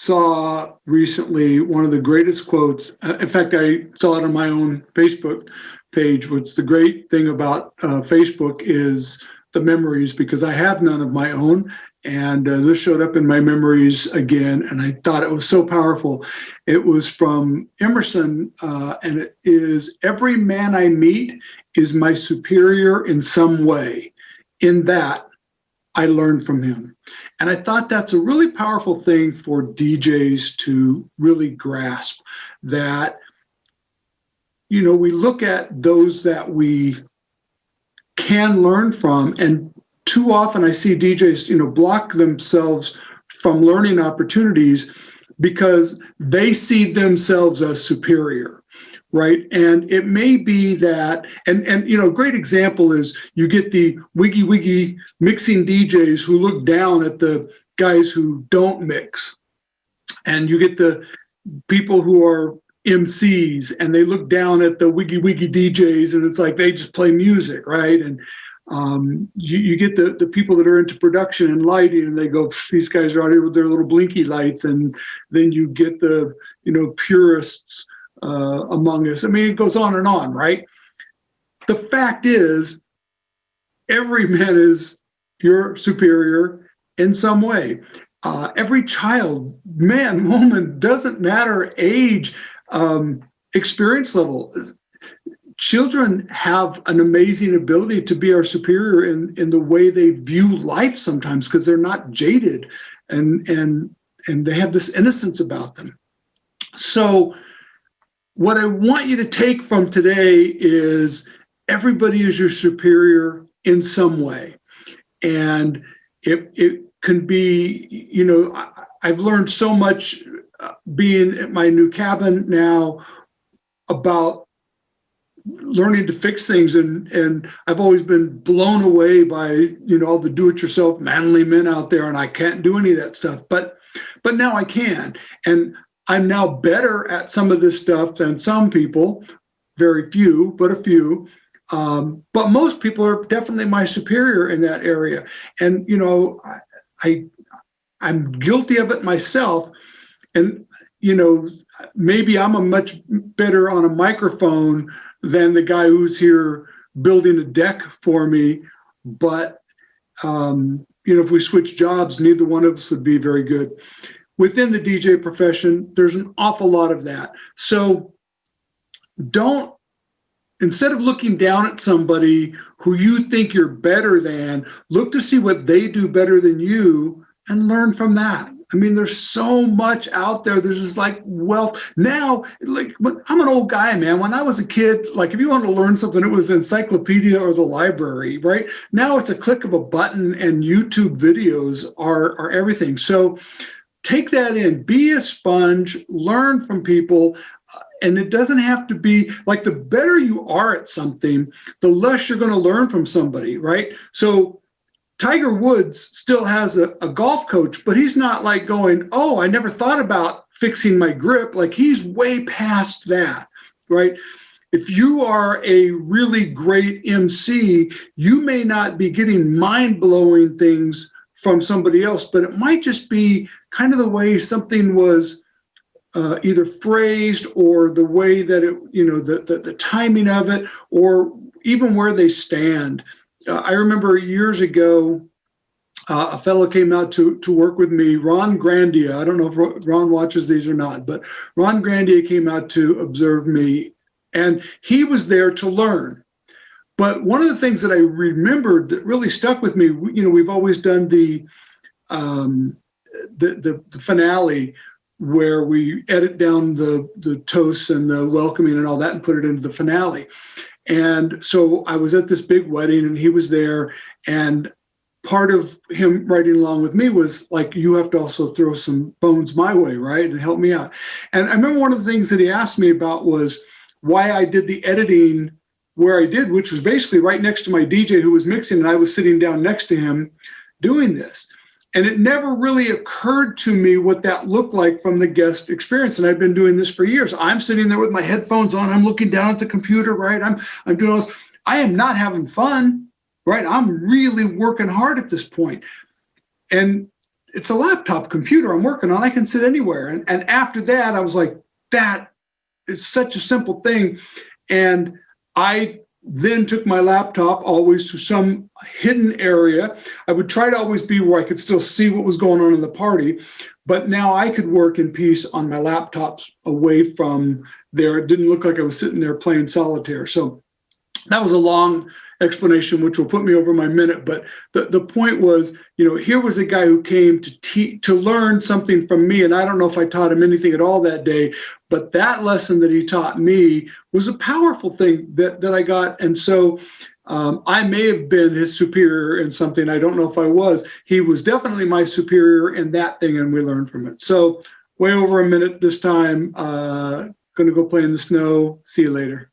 saw recently one of the greatest quotes. In fact, I saw it on my own Facebook page. What's the great thing about Facebook is the memories, because I have none of my own. And this showed up in my memories again, and I thought it was so powerful. It was from Emerson, and it is, "Every man I meet is my superior in some way. In that, I learn from him." And I thought that's a really powerful thing for DJs to really grasp, that, you know, we look at those that we can learn from, and too often I see DJs, you know, block themselves from learning opportunities because they see themselves as superior, right? And it may be that, and you know, a great example is you get the wiggy mixing DJs who look down at the guys who don't mix, and you get the people who are MCs and they look down at the wiggy DJs, and it's like they just play music, right? And you get the people that are into production and lighting, and they go, "These guys are out here with their little blinky lights." And then you get the, you know, purists among us. I mean, it goes on, right? The fact is, every man is your superior in some way. Every child, man, woman, doesn't matter, age, experience level. Children have an amazing ability to be our superior in the way they view life sometimes, because they're not jaded, and they have this innocence about them. So what I want you to take from today is everybody is your superior in some way. And it can be, you know, I've learned so much being at my new cabin now about learning to fix things, and I've always been blown away by, you know, all the do-it-yourself manly men out there, and I can't do any of that stuff, but now I can, and I'm now better at some of this stuff than some people. Very few, but a few. But most people are definitely my superior in that area, and you know, I'm guilty of it myself, and you know, maybe I'm a much better on a microphone than the guy who's here building a deck for me. But, you know, if we switch jobs, neither one of us would be very good. Within the DJ profession, there's an awful lot of that. So instead of looking down at somebody who you think you're better than, look to see what they do better than you and learn from that. I mean, there's so much out there. There's just like wealth. Now, like, I'm an old guy, man. When I was a kid, like if you wanted to learn something, it was encyclopedia or the library, right? Now it's a click of a button, and YouTube videos are everything. So take that in, be a sponge, learn from people. And it doesn't have to be like, the better you are at something, the less you're going to learn from somebody, right? So Tiger Woods still has a golf coach, but he's not like going, "Oh, I never thought about fixing my grip." Like, he's way past that, right? If you are a really great MC, you may not be getting mind-blowing things from somebody else, but it might just be kind of the way something was either phrased, or the way that it, you know, the timing of it, or even where they stand. I remember years ago, a fellow came out to work with me, Ron Grandia. I don't know if Ron watches these or not, but Ron Grandia came out to observe me, and he was there to learn. But one of the things that I remembered that really stuck with me, you know, we've always done the finale where we edit down the toasts and the welcoming and all that and put it into the finale. And so I was at this big wedding, and he was there, and part of him writing along with me was like, "You have to also throw some bones my way, right? And help me out." And I remember one of the things that he asked me about was why I did the editing where I did, which was basically right next to my DJ who was mixing, and I was sitting down next to him doing this. And it never really occurred to me what that looked like from the guest experience. And I've been doing this for years. I'm sitting there with my headphones on. I'm looking down at the computer, right? I'm doing all this. I am not having fun, right? I'm really working hard at this point. And it's a laptop computer I'm working on. I can sit anywhere. And after that, I was like, that is such a simple thing. And I then took my laptop always to some hidden area. I would try to always be where I could still see what was going on in the party, but now I could work in peace on my laptops away from there. It didn't look like I was sitting there playing solitaire. So that was a long explanation, which will put me over my minute. But the point was, here was a guy who came to learn something from me. And I don't know if I taught him anything at all that day, but that lesson that he taught me was a powerful thing that I got. And so I may have been his superior in something. I don't know if I was. He was definitely my superior in that thing, and we learned from it. So way over a minute this time. Going to go play in the snow. See you later.